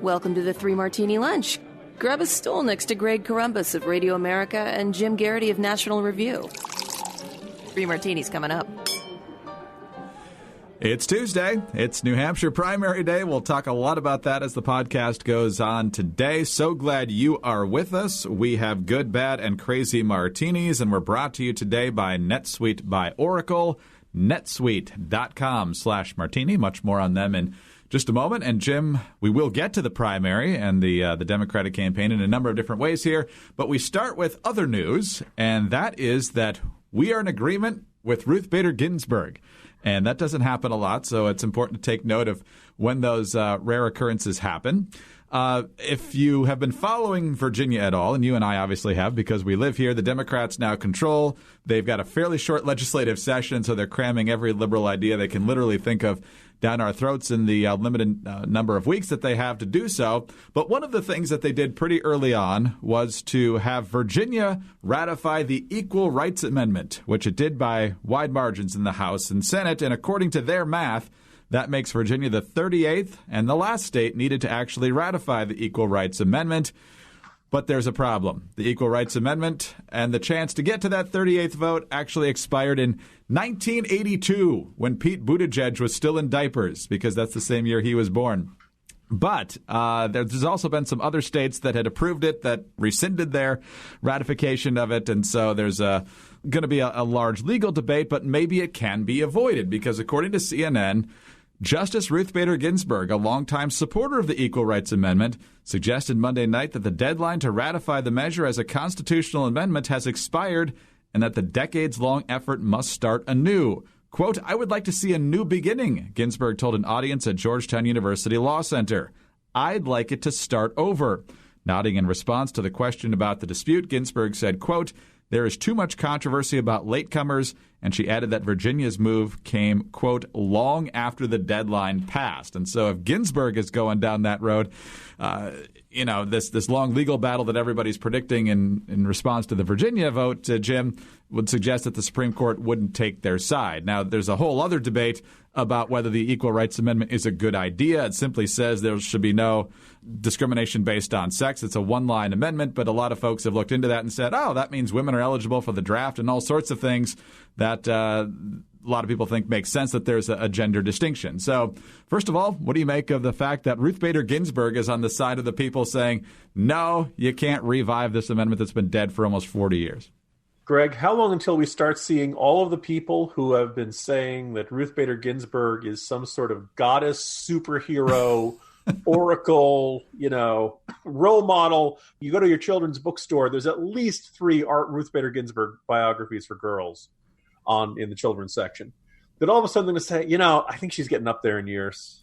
Welcome to the Three Martini Lunch. Grab a stool next to Greg Columbus of Radio America and Jim Garrity of National Review. Three Martinis coming up. It's Tuesday. It's New Hampshire primary day. We'll talk a lot about that as the podcast goes on today. So glad you are with us. We have good, bad, and crazy martinis, and we're brought to you today by NetSuite by Oracle, netsuite.com/martini. Much more on them in just a moment. And Jim, we will get to the primary and the Democratic campaign in a number of different ways here. But we start with other news, and that is that we are in agreement with Ruth Bader Ginsburg. And that doesn't happen a lot, so it's important to take note of when those rare occurrences happen. If you have been following Virginia at all, and you and I obviously have because we live here, the Democrats now control. They've got a fairly short legislative session, so they're cramming every liberal idea they can literally think of down our throats in the limited number of weeks that they have to do so. But one of the things that they did pretty early on was to have Virginia ratify the Equal Rights Amendment, which it did by wide margins in the House and Senate. And according to their math, that makes Virginia the 38th and the last state needed to actually ratify the Equal Rights Amendment. But there's a problem. The Equal Rights Amendment and the chance to get to that 38th vote actually expired in 1982 when Pete Buttigieg was still in diapers, because that's the same year he was born. But there's also been some other states that had approved it that rescinded their ratification of it. And so there's going to be a large legal debate, but maybe it can be avoided because according to CNN, Justice Ruth Bader Ginsburg, a longtime supporter of the Equal Rights Amendment, suggested Monday night that the deadline to ratify the measure as a constitutional amendment has expired and that the decades-long effort must start anew. Quote, "I would like to see a new beginning," Ginsburg told an audience at Georgetown University Law Center. "I'd like it to start over." Nodding in response to the question about the dispute, Ginsburg said, quote, "There is too much controversy about latecomers," and she added that Virginia's move came, quote, "long after the deadline passed." And so if Ginsburg is going down that road, this long legal battle that everybody's predicting in response to the Virginia vote, Jim, would suggest that the Supreme Court wouldn't take their side. Now, there's a whole other debate about whether the Equal Rights Amendment is a good idea. It simply says there should be no discrimination based on sex. It's a one-line amendment, but a lot of folks have looked into that and said, oh, that means women are eligible for the draft and all sorts of things that a lot of people think makes sense that there's a gender distinction. So, first of all, what do you make of the fact that Ruth Bader Ginsburg is on the side of the people saying, no, you can't revive this amendment that's been dead for almost 40 years? Greg, how long until we start seeing all of the people who have been saying that Ruth Bader Ginsburg is some sort of goddess, superhero, oracle, role model? You go to your children's bookstore, there's at least 3 Ruth Bader Ginsburg biographies for girls in the children's section. That all of a sudden they're going to say, I think she's getting up there in years.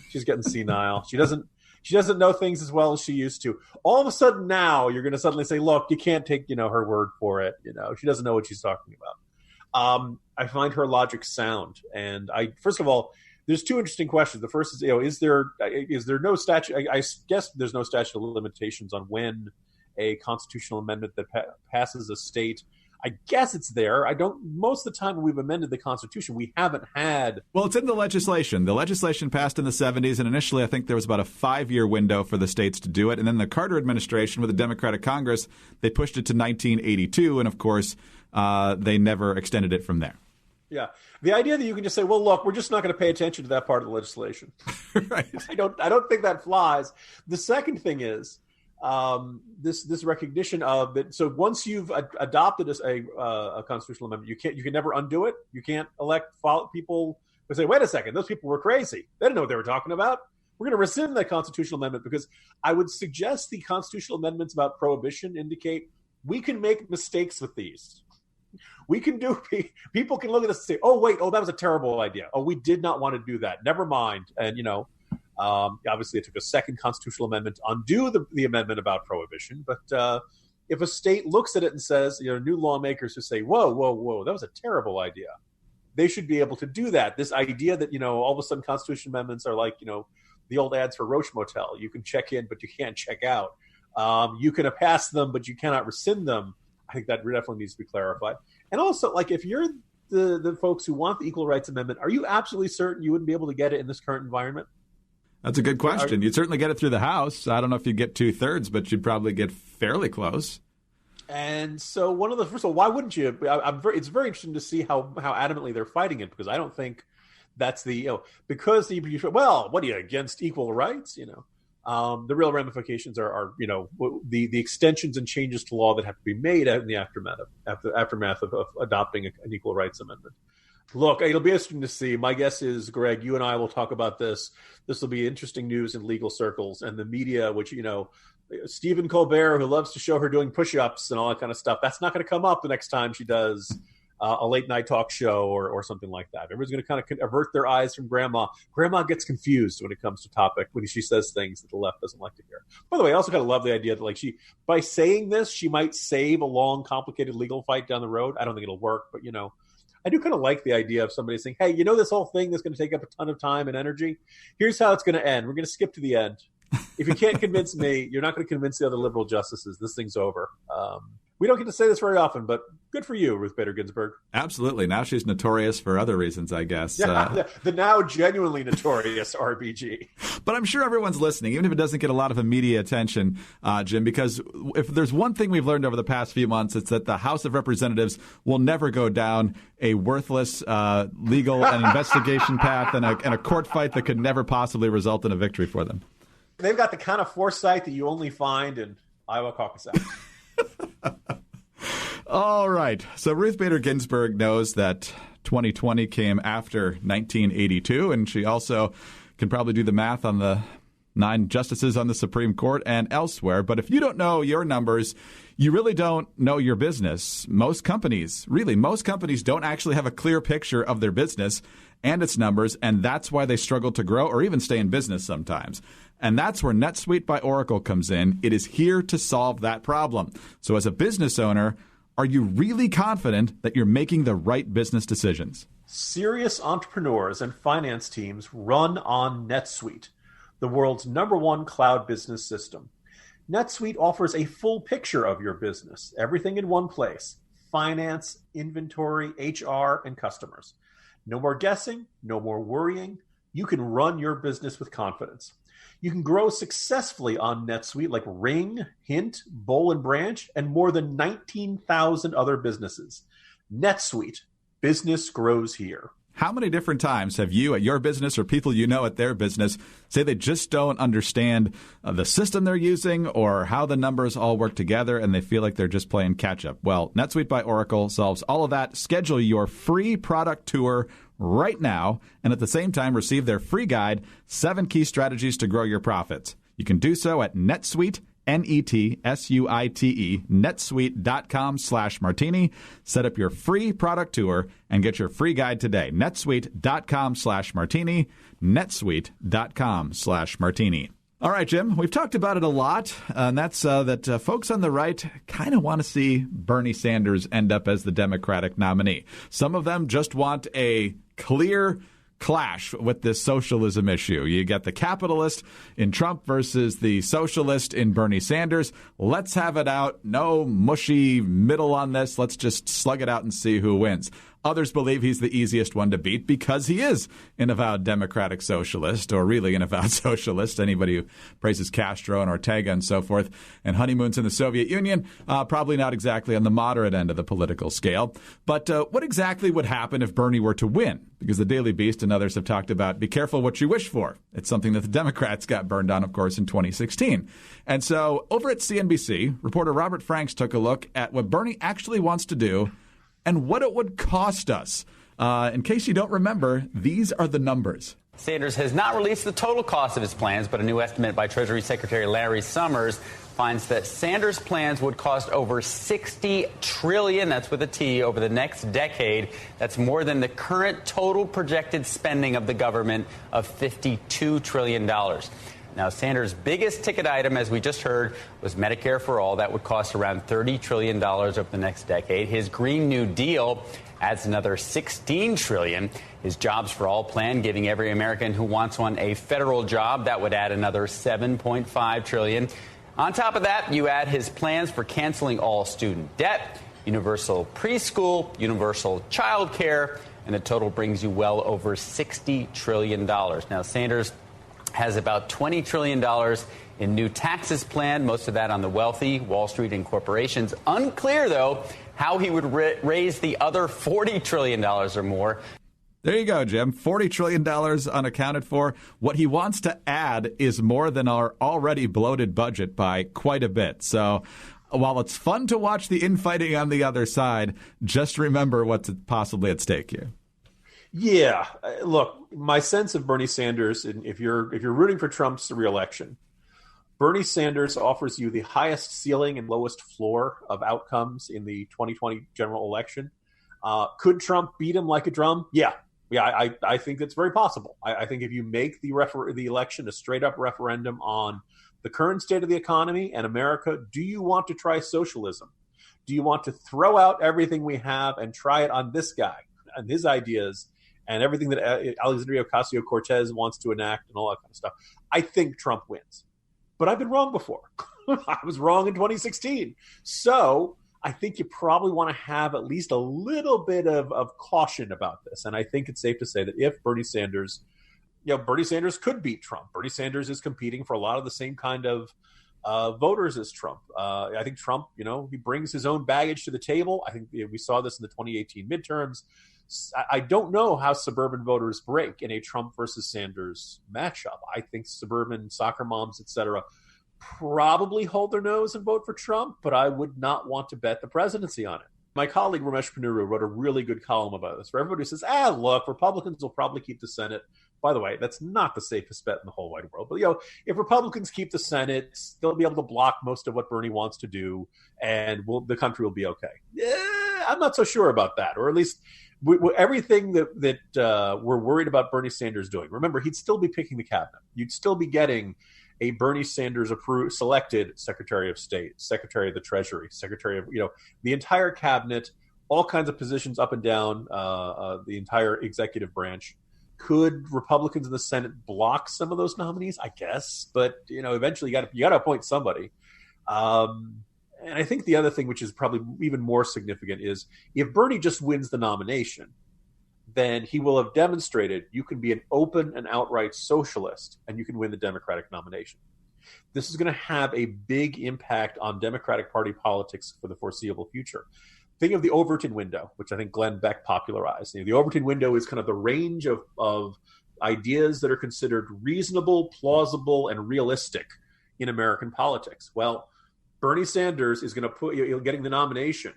She's getting senile. She doesn't know things as well as she used to. All of a sudden now you're going to suddenly say, look, you can't take, her word for it. She doesn't know what she's talking about. I find her logic sound. And first of all, there's 2 interesting questions. The first is, is there no statute? I guess there's no statute of limitations on when a constitutional amendment that passes a state. I guess it's there. Most of the time when we've amended the Constitution, we haven't had. Well, it's in the legislation. The legislation passed in the 70s, and initially I think there was about a 5-year window for the states to do it. And then the Carter administration with the Democratic Congress, they pushed it to 1982. And of course, they never extended it from there. Yeah. The idea that you can just say, well, look, we're just not going to pay attention to that part of the legislation. Right. I don't think that flies. The second thing is, this recognition of that. So once you've adopted a constitutional amendment, you can never undo it. You can't elect people who say, wait a second, those people were crazy. They didn't know what they were talking about. We're going to rescind that constitutional amendment, because I would suggest the constitutional amendments about prohibition indicate we can make mistakes with these. We can people can look at us and say, that was a terrible idea. Oh, we did not want to do that. Never mind. And, obviously, it took a second constitutional amendment to undo the amendment about prohibition. But if a state looks at it and says, new lawmakers who say, whoa, that was a terrible idea, they should be able to do that. This idea that, all of a sudden constitutional amendments are like, the old ads for Roche Motel. You can check in, but you can't check out. You can pass them, but you cannot rescind them. I think that definitely needs to be clarified. And also, if you're the folks who want the Equal Rights Amendment, are you absolutely certain you wouldn't be able to get it in this current environment? That's a good question. You'd certainly get it through the House. I don't know if you'd get 2/3, but you'd probably get fairly close. And so first of all, why wouldn't you? It's very interesting to see how adamantly they're fighting it, because I don't think that's because what are you, against equal rights? The real ramifications are the extensions and changes to law that have to be made in the aftermath of adopting an equal rights amendment. Look, it'll be interesting to see. My guess is, Greg, you and I will talk about this. This will be interesting news in legal circles and the media, which, Stephen Colbert, who loves to show her doing push-ups and all that kind of stuff, that's not going to come up the next time she does a late-night talk show or something like that. Everyone's going to kind of avert their eyes from Grandma. Grandma gets confused when it comes to topic, when she says things that the left doesn't like to hear. By the way, I also kind of love the idea that, by saying this, she might save a long, complicated legal fight down the road. I don't think it'll work, but, I do kind of like the idea of somebody saying, hey, this whole thing that's going to take up a ton of time and energy? Here's how it's going to end. We're going to skip to the end. If you can't convince me, you're not going to convince the other liberal justices. This thing's over. We don't get to say this very often, but good for you, Ruth Bader Ginsburg. Absolutely. Now she's notorious for other reasons, I guess. Yeah, the now genuinely notorious RBG. But I'm sure everyone's listening, even if it doesn't get a lot of immediate attention, Jim, because if there's one thing we've learned over the past few months, it's that the House of Representatives will never go down a worthless legal and investigation path and a court fight that could never possibly result in a victory for them. They've got the kind of foresight that you only find in Iowa caucus act. All right. So Ruth Bader Ginsburg knows that 2020 came after 1982, and she also can probably do the math on the 9 justices on the Supreme Court and elsewhere. But if you don't know your numbers, you really don't know your business. Most companies don't actually have a clear picture of their business and its numbers, and that's why they struggle to grow or even stay in business sometimes. And that's where NetSuite by Oracle comes in. It is here to solve that problem. So as a business owner, are you really confident that you're making the right business decisions? Serious entrepreneurs and finance teams run on NetSuite, the world's #1 cloud business system. NetSuite offers a full picture of your business, everything in one place: finance, inventory, HR, and customers. No more guessing, no more worrying. You can run your business with confidence. You can grow successfully on NetSuite like Ring, Hint, Boll & Branch, and more than 19,000 other businesses. NetSuite. Business grows here. How many different times have you at your business or people you know at their business say they just don't understand the system they're using or how the numbers all work together and they feel like they're just playing catch up? Well, NetSuite by Oracle solves all of that. Schedule your free product tour right now and at the same time receive their free guide, 7 Key Strategies to Grow Your Profits. You can do so at NetSuite, NetSuite, netsuite.com/martini. Set up your free product tour and get your free guide today. netsuite.com/martini, netsuite.com/martini. All right, Jim, we've talked about it a lot, and that's that folks on the right kind of want to see Bernie Sanders end up as the Democratic nominee. Some of them just want a clear clash with this socialism issue. You get the capitalist in Trump versus the socialist in Bernie Sanders. Let's have it out. No mushy middle on this. Let's just slug it out and see who wins. Others believe he's the easiest one to beat because he is an avowed democratic socialist, or really an avowed socialist. Anybody who praises Castro and Ortega and so forth and honeymoons in the Soviet Union, probably not exactly on the moderate end of the political scale. But what exactly would happen if Bernie were to win? Because the Daily Beast and others have talked about be careful what you wish for. It's something that the Democrats got burned on, of course, in 2016. And so over at CNBC, reporter Robert Franks took a look at what Bernie actually wants to do and what it would cost us. In case you don't remember, these are the numbers. Sanders has not released the total cost of his plans, but a new estimate by Treasury Secretary Larry Summers finds that Sanders' plans would cost over $60 trillion, that's with a T, over the next decade. That's more than the current total projected spending of the government of $52 trillion. Now, Sanders' biggest ticket item, as we just heard, was Medicare for All. That would cost around $30 trillion over the next decade. His Green New Deal adds another $16 trillion. His Jobs for All plan, giving every American who wants one a federal job, that would add another $7.5 trillion. On top of that, you add his plans for canceling all student debt, universal preschool, universal child care, and the total brings you well over $60 trillion. Now, Sanders has about $20 trillion in new taxes planned, most of that on the wealthy, Wall Street, and corporations. Unclear, though, how he would raise the other $40 trillion or more. There you go, Jim. $40 trillion unaccounted for. What he wants to add is more than our already bloated budget by quite a bit. So while it's fun to watch the infighting on the other side, just remember what's possibly at stake here. Yeah. Look, my sense of Bernie Sanders, and if you're rooting for Trump's reelection, Bernie Sanders offers you the highest ceiling and lowest floor of outcomes in the 2020 general election. Could Trump beat him like a drum? Yeah. I think that's very possible. I think if you make the election a straight-up referendum on the current state of the economy and America, do you want to try socialism? Do you want to throw out everything we have and try it on this guy and his ideas and everything that Alexandria Ocasio-Cortez wants to enact and all that kind of stuff? I think Trump wins. But I've been wrong before. I was wrong in 2016. So I think you probably want to have at least a little bit of caution about this. And I think it's safe to say that if Bernie Sanders could beat Trump. Bernie Sanders is competing for a lot of the same kind of voters as Trump. I think Trump, he brings his own baggage to the table. I think we saw this in the 2018 midterms. I don't know how suburban voters break in a Trump versus Sanders matchup. I think suburban soccer moms, et cetera, probably hold their nose and vote for Trump, but I would not want to bet the presidency on it. My colleague Ramesh Ponnuru wrote a really good column about this, where everybody says, look, Republicans will probably keep the Senate. By the way, that's not the safest bet in the whole wide world. But, if Republicans keep the Senate, they'll be able to block most of what Bernie wants to do, and the country will be okay. I'm not so sure about that, or at least everything that we're worried about Bernie Sanders doing. Remember, he'd still be picking the cabinet. You'd still be getting a Bernie Sanders selected Secretary of State, Secretary of the Treasury, Secretary of, the entire cabinet, all kinds of positions up and down the entire executive branch. Could Republicans in the Senate block some of those nominees? I guess, but eventually you got to appoint somebody. And I think the other thing, which is probably even more significant, is if Bernie just wins the nomination, then he will have demonstrated you can be an open and outright socialist and you can win the Democratic nomination. This is going to have a big impact on Democratic Party politics for the foreseeable future. Think of the Overton window, which I think Glenn Beck popularized. The Overton window is kind of the range of ideas that are considered reasonable, plausible, and realistic in American politics. Well, Bernie Sanders is going to getting the nomination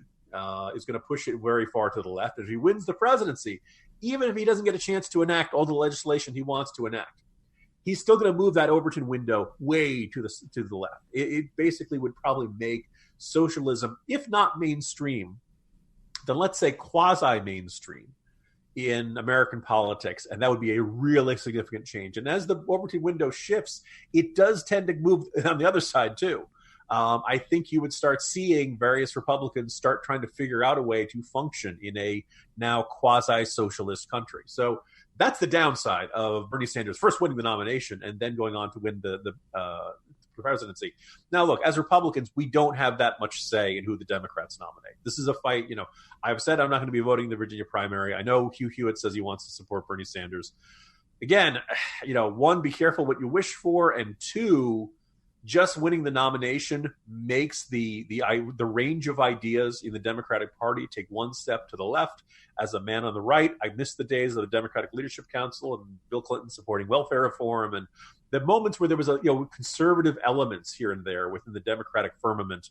is going to push it very far to the left. If he wins the presidency, even if he doesn't get a chance to enact all the legislation he wants to enact, he's still going to move that Overton window way to the left. It basically would probably make socialism, if not mainstream, then let's say quasi-mainstream in American politics, and that would be a really significant change. And as the Overton window shifts, it does tend to move on the other side too. I think you would start seeing various Republicans start trying to figure out a way to function in a now quasi-socialist country. So that's the downside of Bernie Sanders first winning the nomination and then going on to win the presidency. Now, look, as Republicans, we don't have that much say in who the Democrats nominate. This is a fight. I've said I'm not going to be voting in the Virginia primary. I know Hugh Hewitt says he wants to support Bernie Sanders. Again, one, be careful what you wish for, and two, just winning the nomination makes the range of ideas in the Democratic Party take one step to the left. As a man on the right, I miss the days of the Democratic Leadership Council and Bill Clinton supporting welfare reform and the moments where there was conservative elements here and there within the Democratic firmament.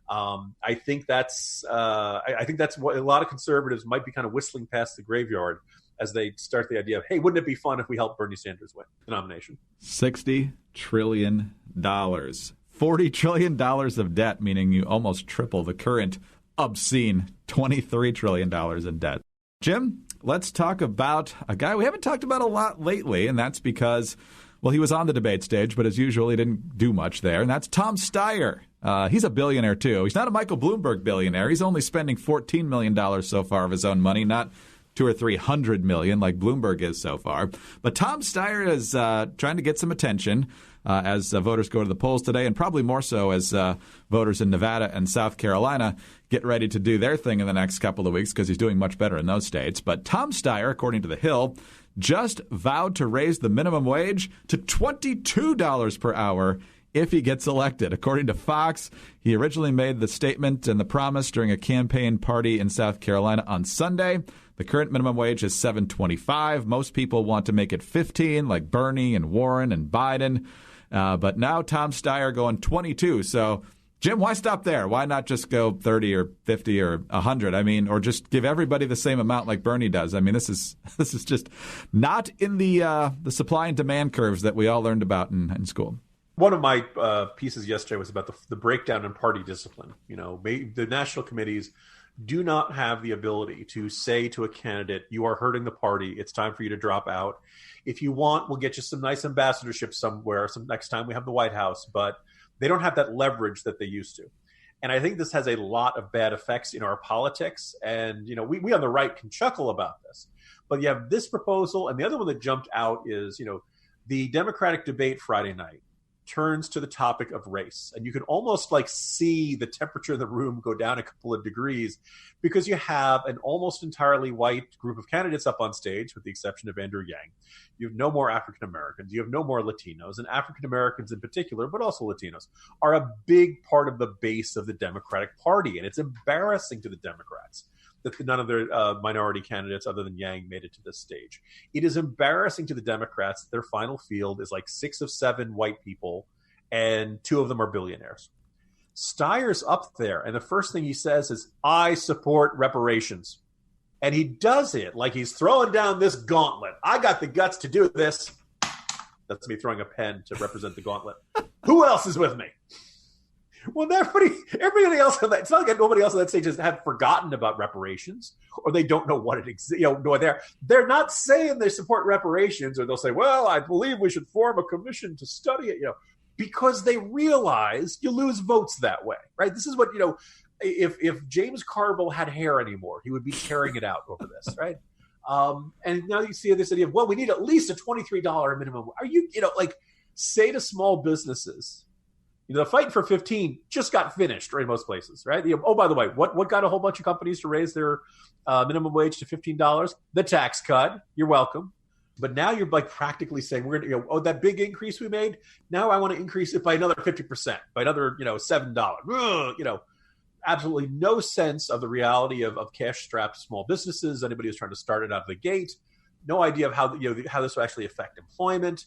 I think that's what a lot of conservatives might be kind of whistling past the graveyard as they start the idea of, hey, wouldn't it be fun if we helped Bernie Sanders win the nomination? $60 trillion. $40 trillion of debt, meaning you almost triple the current obscene $23 trillion in debt. Jim, let's talk about a guy we haven't talked about a lot lately, and that's because, well, he was on the debate stage, but as usual, he didn't do much there, and that's Tom Steyer. He's a billionaire, too. He's not a Michael Bloomberg billionaire. He's only spending $14 million so far of his own money, not $200 or $300 million like Bloomberg is so far. But Tom Steyer is trying to get some attention as voters go to the polls today, and probably more so as voters in Nevada and South Carolina get ready to do their thing in the next couple of weeks because he's doing much better in those states. But Tom Steyer, according to The Hill, just vowed to raise the minimum wage to $22 per hour if he gets elected. According to Fox, he originally made the statement and the promise during a campaign party in South Carolina on Sunday. The current minimum wage is $7.25. Most people want to make it $15, like Bernie and Warren and Biden. But now Tom Steyer going 22. So, Jim, why stop there? Why not just go 30 or 50 or 100? I mean, or just give everybody the same amount like Bernie does. I mean, this is just not in the supply and demand curves that we all learned about in school. One of my pieces yesterday was about the breakdown in party discipline. You know, the national committees do not have the ability to say to a candidate, you are hurting the party. It's time for you to drop out. If you want, we'll get you some nice ambassadorship somewhere next time we have the White House. But they don't have that leverage that they used to. And I think this has a lot of bad effects in our politics. And, you know, we on the right can chuckle about this. But you have this proposal. And the other one that jumped out is, you know, the Democratic debate Friday night turns to the topic of race. And you can almost like see the temperature of the room go down a couple of degrees because you have an almost entirely white group of candidates up on stage, with the exception of Andrew Yang. You have no more African Americans. You have no more Latinos. And African Americans in particular, but also Latinos, are a big part of the base of the Democratic Party. And it's embarrassing to the Democrats that none of their minority candidates other than Yang made it to this stage. It is embarrassing to the Democrats that their final field is like 6 of 7 white people, and 2 of them are billionaires. Steyer's up there, and the first thing he says is, I support reparations. And he does it like he's throwing down this gauntlet. I got the guts to do this. That's me throwing a pen to represent the gauntlet. Who else is with me? Well, everybody else on that, it's not like nobody else on that stage has forgotten about reparations, or they don't know what it exists. You know, they're not saying they support reparations, or they'll say, well, I believe we should form a commission to study it, you know, because they realize you lose votes that way, right? This is what, you know, if James Carville had hair anymore, he would be tearing it out over this, right? And now you see this idea of, well, we need at least a $23 minimum. Are you, you know, like, say to small businesses, you know, the fight for 15 just got finished, right, in most places, right? You know, oh, by the way, what got a whole bunch of companies to raise their minimum wage to $15? The tax cut. You're welcome. But now you're like practically saying, we're going to, you know, oh, that big increase we made, now I want to increase it by another 50%, by another, you know, $7. You know, absolutely no sense of the reality of cash-strapped small businesses, anybody who's trying to start it out of the gate. No idea of how, you know, how this will actually affect employment.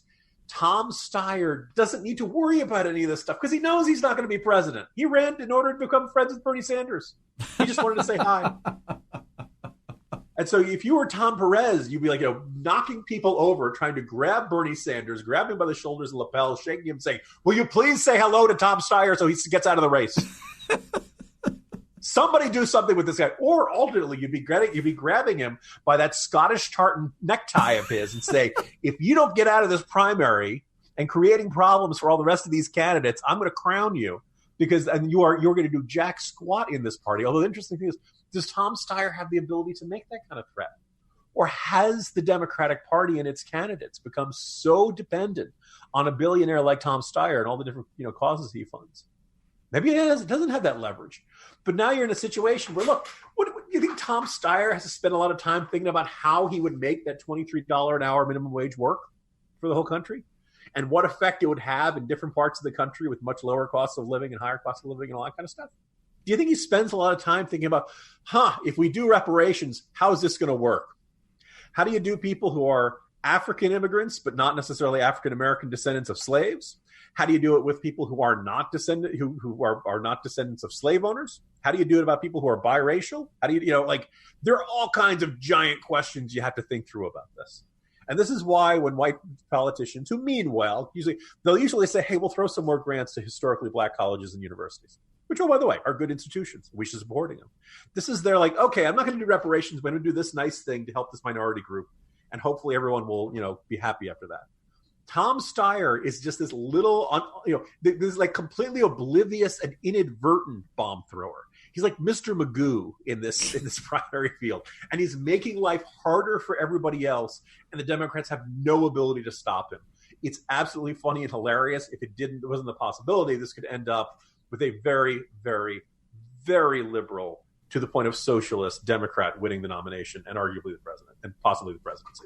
Tom Steyer doesn't need to worry about any of this stuff because he knows he's not going to be president. He ran in order to become friends with Bernie Sanders. He just wanted to say hi. And so if you were Tom Perez, you'd be like, you know, knocking people over, trying to grab Bernie Sanders, grab him by the shoulders and lapels, shaking him, saying, will you please say hello to Tom Steyer so he gets out of the race? Somebody do something with this guy. Or alternately, you'd be grabbing him by that Scottish tartan necktie of his and say, if you don't get out of this primary and creating problems for all the rest of these candidates, I'm going to crown you because you're going to do jack squat in this party. Although the interesting thing is, does Tom Steyer have the ability to make that kind of threat? Or has the Democratic Party and its candidates become so dependent on a billionaire like Tom Steyer and all the different, you know, causes he funds? Maybe it doesn't have that leverage. But now you're in a situation where, look, what you think Tom Steyer has to spend a lot of time thinking about how he would make that $23 an hour minimum wage work for the whole country and what effect it would have in different parts of the country with much lower costs of living and higher costs of living and all that kind of stuff? Do you think he spends a lot of time thinking about, if we do reparations, how is this going to work? How do you do people who are African immigrants, but not necessarily African-American descendants of slaves? How do you do it with people who are not who are not descendants of slave owners? How do you do it about people who are biracial? How do you know, like, there are all kinds of giant questions you have to think through about this. And this is why when white politicians who mean well, they'll usually say, hey, we'll throw some more grants to historically black colleges and universities, which, oh, by the way, are good institutions. We should be supporting them. This is, they're like, okay, I'm not going to do reparations, but I'm going to do this nice thing to help this minority group. And hopefully everyone will, you know, be happy after that. Tom Steyer is just this little, this like completely oblivious and inadvertent bomb thrower. He's like Mr. Magoo in this primary field, and he's making life harder for everybody else. And the Democrats have no ability to stop him. It's absolutely funny and hilarious. If it wasn't a possibility, this could end up with a very, very, very liberal, to the point of socialist Democrat winning the nomination and arguably the president and possibly the presidency.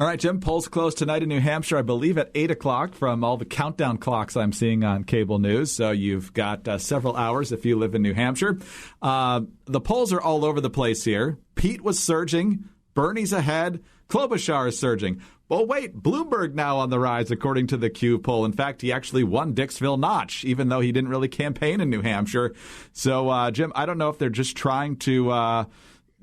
All right, Jim, polls close tonight in New Hampshire, I believe at 8 o'clock from all the countdown clocks I'm seeing on cable news. So you've got several hours if you live in New Hampshire. The polls are all over the place here. Pete was surging. Bernie's ahead. Klobuchar is surging. Well, wait, Bloomberg now on the rise, according to the Q poll. In fact, he actually won Dixville Notch, even though he didn't really campaign in New Hampshire. So, Jim, I don't know if they're just trying to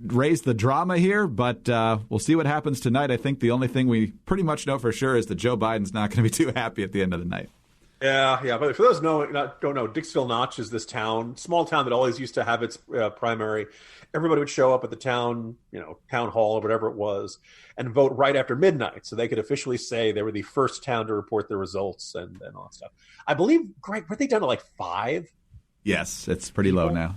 raise the drama here, but we'll see what happens tonight. I think the only thing we pretty much know for sure is that Joe Biden's not going to be too happy at the end of the night. Yeah. But for those who don't know, Dixville Notch is this small town that always used to have its primary. Everybody would show up at the town hall or whatever it was, and vote right after midnight, so they could officially say they were the first town to report their results and all that stuff. I believe, Greg, were they down to like 5? Yes, it's pretty low now.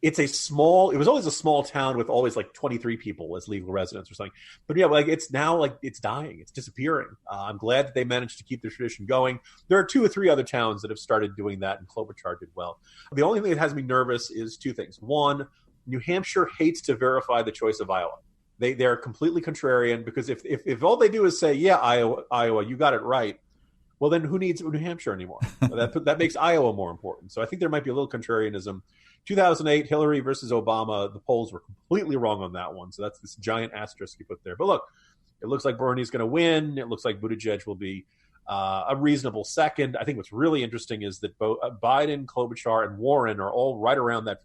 It was always a small town with always like 23 people as legal residents or something. But yeah, like it's now like it's dying. It's disappearing. I'm glad that they managed to keep the tradition going. There are 2 or 3 other towns that have started doing that, and Klobuchar did well. The only thing that has me nervous is 2 things. One, New Hampshire hates to verify the choice of Iowa. They're completely contrarian, because if all they do is say, yeah, Iowa, you got it right, well, then who needs New Hampshire anymore? That makes Iowa more important. So I think there might be a little contrarianism. 2008, Hillary versus Obama, the polls were completely wrong on that one. So that's this giant asterisk you put there. But look, it looks like Bernie's going to win. It looks like Buttigieg will be a reasonable second. I think what's really interesting is that both Biden, Klobuchar, and Warren are all right around that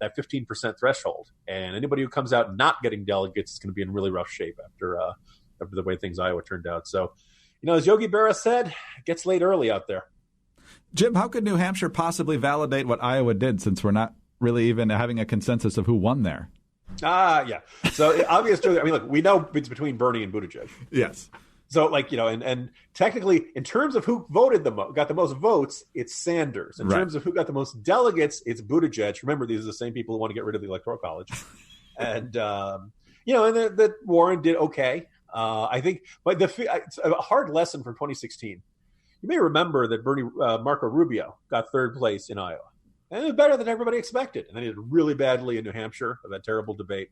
15% threshold. And anybody who comes out not getting delegates is going to be in really rough shape after the way things Iowa turned out. So, as Yogi Berra said, it gets late early out there. Jim, how could New Hampshire possibly validate what Iowa did, since we're not really even having a consensus of who won there? Yeah. So obviously, look, we know it's between Bernie and Buttigieg. Yes. So and technically, in terms of who voted got the most votes, it's Sanders. In terms of who got the most delegates, it's Buttigieg. Remember, these are the same people who want to get rid of the Electoral College. And, and that Warren did okay. I think, but it's a hard lesson from 2016. You may remember that Marco Rubio got 3rd place in Iowa. And it was better than everybody expected. And then he did really badly in New Hampshire of that terrible debate.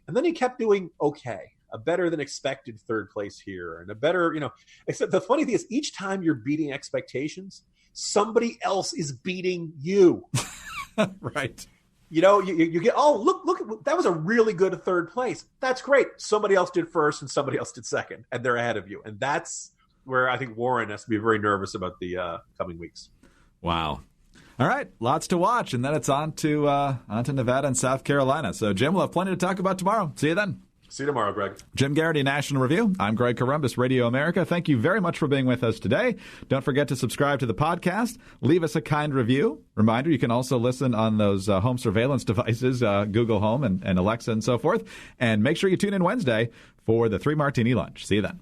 And then he kept doing okay, a better than expected 3rd place here, and a better, except the funny thing is, each time you're beating expectations, somebody else is beating you. Right. You get, look, that was a really good 3rd place. That's great. Somebody else did 1st and somebody else did 2nd, and they're ahead of you. And that's where I think Warren has to be very nervous about the coming weeks. Wow. All right, lots to watch, and then it's on to Nevada and South Carolina. So, Jim, we'll have plenty to talk about tomorrow. See you then. See you tomorrow, Greg. Jim Garrity, National Review. I'm Greg Corombos, Radio America. Thank you very much for being with us today. Don't forget to subscribe to the podcast. Leave us a kind review. Reminder, you can also listen on those home surveillance devices, Google Home and Alexa and so forth. And make sure you tune in Wednesday for the Three Martini Lunch. See you then.